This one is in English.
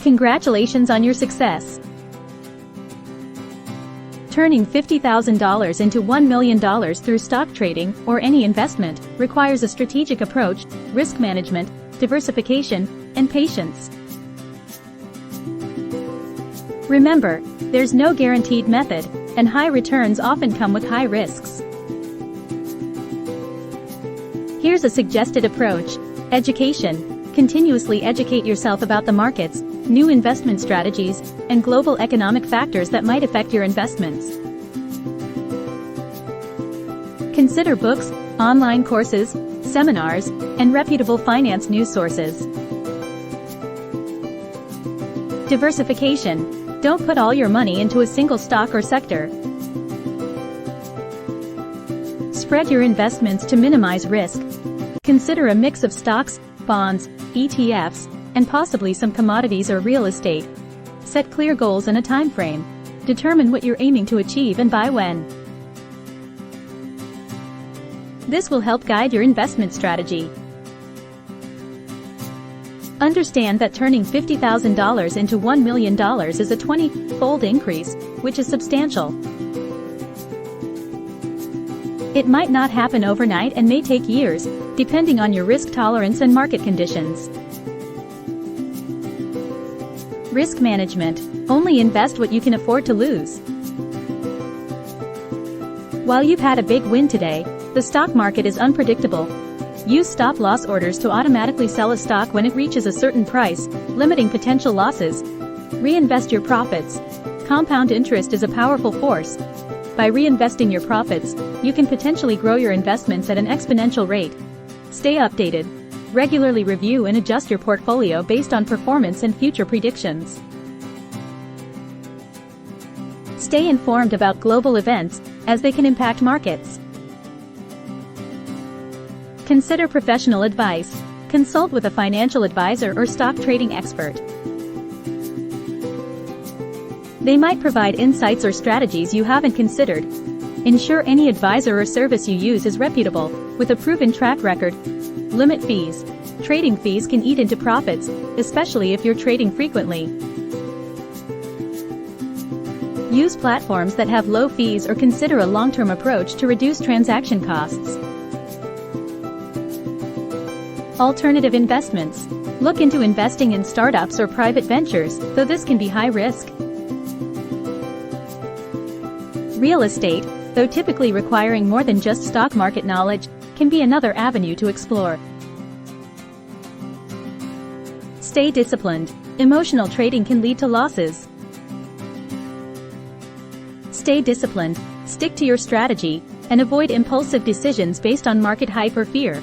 Congratulations on your success. Turning $50,000 into $1 million through stock trading or any investment requires a strategic approach, risk management, diversification, and patience. Remember, there's no guaranteed method, and high returns often come with high risks. Here's a suggested approach. Education. Continuously educate yourself about the markets, new investment strategies, and global economic factors that might affect your investments. Consider books, online courses, seminars, and reputable finance news sources. Diversification. Don't put all your money into a single stock or sector. Spread your investments to minimize risk. Consider a mix of stocks, bonds, ETFs, and possibly some commodities or real estate. Set clear goals and a time frame. Determine what you're aiming to achieve and by when. This will help guide your investment strategy. Understand that turning $50,000 into $1 million is a 20-fold increase, which is substantial. It might not happen overnight and may take years, depending on your risk tolerance and market conditions. Risk management. Only invest what you can afford to lose. While you've had a big win today, the stock market is unpredictable. Use stop-loss orders to automatically sell a stock when it reaches a certain price, limiting potential losses. Reinvest your profits. Compound interest is a powerful force. By reinvesting your profits, you can potentially grow your investments at an exponential rate. Stay updated. Regularly review and adjust your portfolio based on performance and future predictions. Stay informed about global events, as they can impact markets. Consider professional advice. Consult with a financial advisor or stock trading expert. They might provide insights or strategies you haven't considered. Ensure any advisor or service you use is reputable, with a proven track record. Limit fees. Trading fees can eat into profits, especially if you're trading frequently. Use platforms that have low fees or consider a long-term approach to reduce transaction costs. Alternative investments. Look into investing in startups or private ventures, though this can be high risk. Real estate, though typically requiring more than just stock market knowledge, can be another avenue to explore. Stay disciplined. Emotional trading can lead to losses. Stay disciplined, stick to your strategy, and avoid impulsive decisions based on market hype or fear.